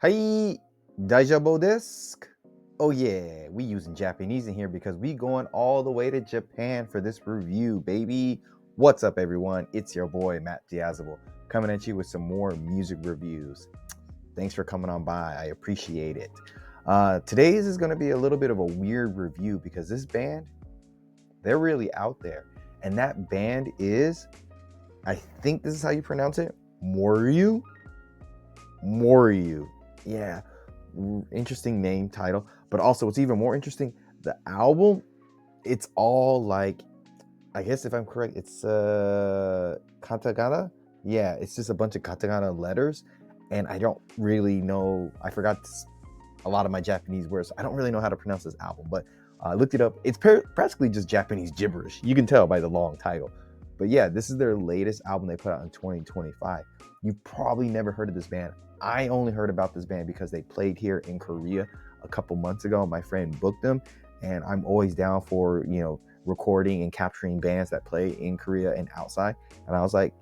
Hi, daijoubu desu? Oh yeah, we using Japanese in here because we going all the way to Japan for this review, baby. What's up, everyone? It's your boy, Matt Diazable, coming at you with some more music reviews. Thanks for coming on by. I appreciate it. Today's is going to be a little bit of a weird review because this band, they're really out there. And that band is, I think this is how you pronounce it, Moreru? Moreru. Yeah, interesting name title, but also what's even more interesting, the album, it's all like, I guess if I'm correct, it's katakana. Yeah, it's just a bunch of katakana letters, and I don't really know, I forgot a lot of my Japanese words, so I don't really know how to pronounce this album, but I looked it up. It's practically just Japanese gibberish. You can tell by the long title. But yeah, this is their latest album they put out in 2025. You've probably never heard of this band. I only heard about this band because they played here in Korea a couple months ago. My friend booked them, and I'm always down for, recording and capturing bands that play in Korea and outside. And I was like,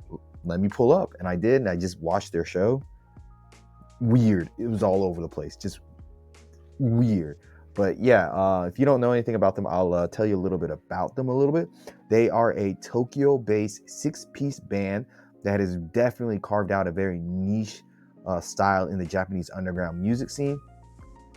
let me pull up. And I did, and I just watched their show. Weird. It was all over the place. Just weird. But yeah, if you don't know anything about them, I'll tell you a little bit about them a little bit. They are a Tokyo-based 6-piece band that has definitely carved out a very niche style in the Japanese underground music scene.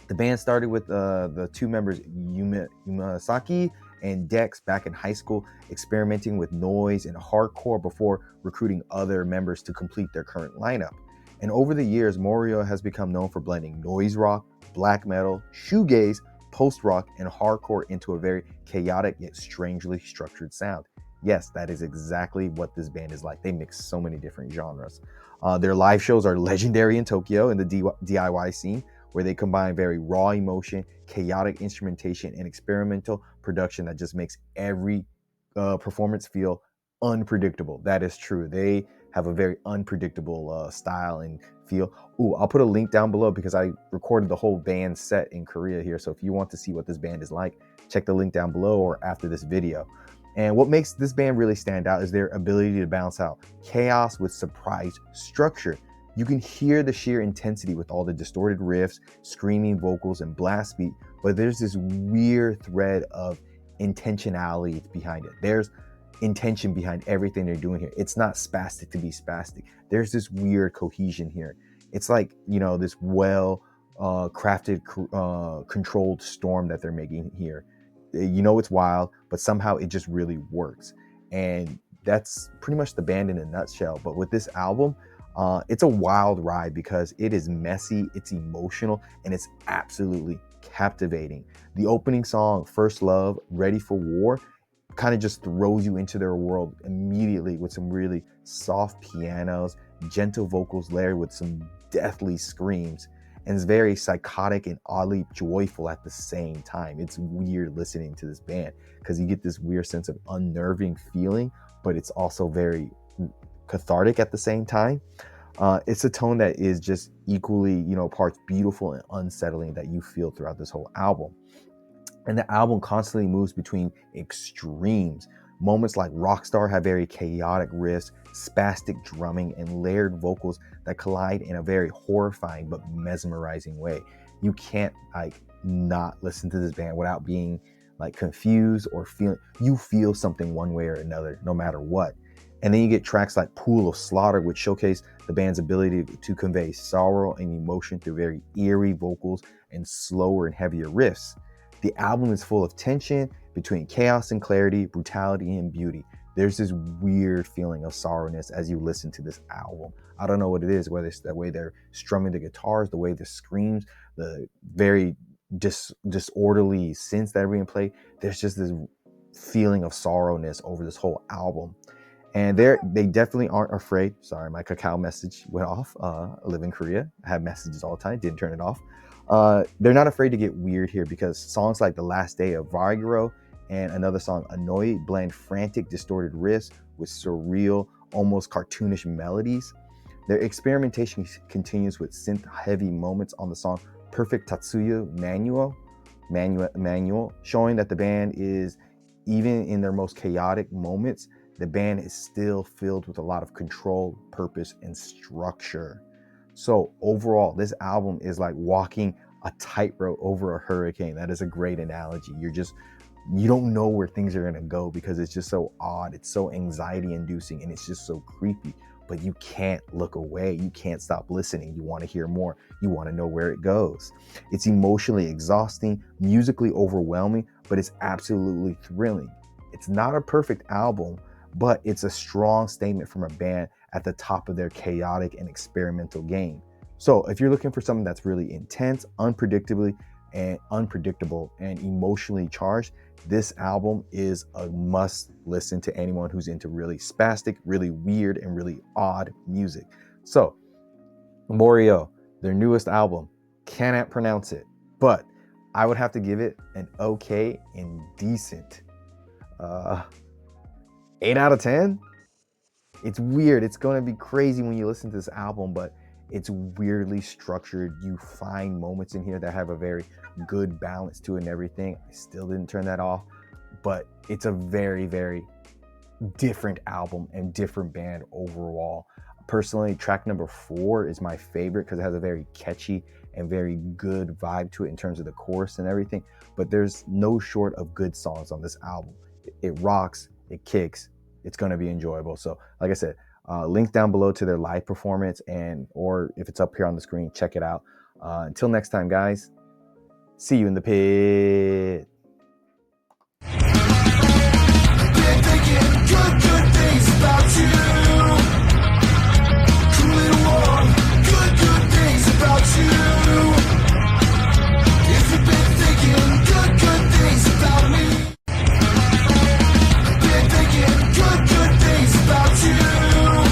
The band started with the two members, Yumesaki and Dex, back in high school, experimenting with noise and hardcore before recruiting other members to complete their current lineup. And over the years, Moreru has become known for blending noise rock, black metal, shoegaze, post-rock, and hardcore into a very chaotic yet strangely structured sound. Yes, that is exactly what this band is like. They mix so many different genres. Their live shows are legendary in Tokyo in the DIY scene, where they combine very raw emotion, chaotic instrumentation, and experimental production that just makes every performance feel unpredictable. That is true. They have a very unpredictable style and feel. Ooh, I'll put a link down below because I recorded the whole band set in Korea here. So if you want to see what this band is like, check the link down below or after this video. And what makes this band really stand out is their ability to balance out chaos with surprise structure. You can hear the sheer intensity with all the distorted riffs, screaming vocals, and blast beat, but there's this weird thread of intentionality behind it. There's intention behind everything they're doing here. It's not spastic to be spastic. There's this weird cohesion here. It's like, this well crafted, controlled storm that they're making here. It's wild, but somehow it just really works. And that's pretty much the band in a nutshell. But with this album, it's a wild ride because it is messy, it's emotional, and it's absolutely captivating. The opening song, First Love, Ready for War, kind of just throws you into their world immediately with some really soft pianos, gentle vocals layered with some deathly screams. And it's very psychotic and oddly joyful at the same time. It's weird listening to this band because you get this weird sense of unnerving feeling, but it's also very cathartic at the same time. It's a tone that is just equally, parts beautiful and unsettling that you feel throughout this whole album. And the album constantly moves between extremes. Moments like Rockstar have very chaotic riffs, spastic drumming, and layered vocals that collide in a very horrifying but mesmerizing way. You can't not listen to this band without being confused or you feel something one way or another, no matter what. And then you get tracks like Pool of Slaughter, which showcase the band's ability to convey sorrow and emotion through very eerie vocals and slower and heavier riffs. The album is full of tension between chaos and clarity, brutality and beauty. There's this weird feeling of sorrowness as you listen to this album. I don't know what it is, whether it's the way they're strumming the guitars, the way the screams, the very disorderly synths that are being played. There's just this feeling of sorrowness over this whole album. And they definitely aren't afraid. Sorry, my cacao message went off. I live in Korea. I have messages all the time. Didn't turn it off. They're not afraid to get weird here because songs like The Last Day of Vargiro and another song, Annoy, blend frantic, distorted riffs with surreal, almost cartoonish melodies. Their experimentation continues with synth-heavy moments on the song Perfect Tatsuya Manual, showing that the band is, even in their most chaotic moments, the band is still filled with a lot of control, purpose, and structure. So overall, this album is like walking a tightrope over a hurricane. That is a great analogy. You don't know where things are going to go because it's just so odd. It's so anxiety inducing and it's just so creepy, but you can't look away. You can't stop listening. You want to hear more. You want to know where it goes. It's emotionally exhausting, musically overwhelming, but it's absolutely thrilling. It's not a perfect album, but it's a strong statement from a band at the top of their chaotic and experimental game. So if you're looking for something that's really intense, unpredictable, and emotionally charged, this album is a must listen to anyone who's into really spastic, really weird, and really odd music. So, Moreru, their newest album, cannot pronounce it, but I would have to give it an okay and decent 8 out of 10. It's weird. It's going to be crazy when you listen to this album, but it's weirdly structured. You find moments in here that have a very good balance to it and everything. I still didn't turn that off, but it's a very, very different album and different band overall. Personally, track number 4 is my favorite because it has a very catchy and very good vibe to it in terms of the chorus and everything, but there's no short of good songs on this album. It rocks, it kicks, it's going to be enjoyable. So like I said, link down below to their live performance, or if it's up here on the screen, check it out. Until next time, guys, see you in the pit.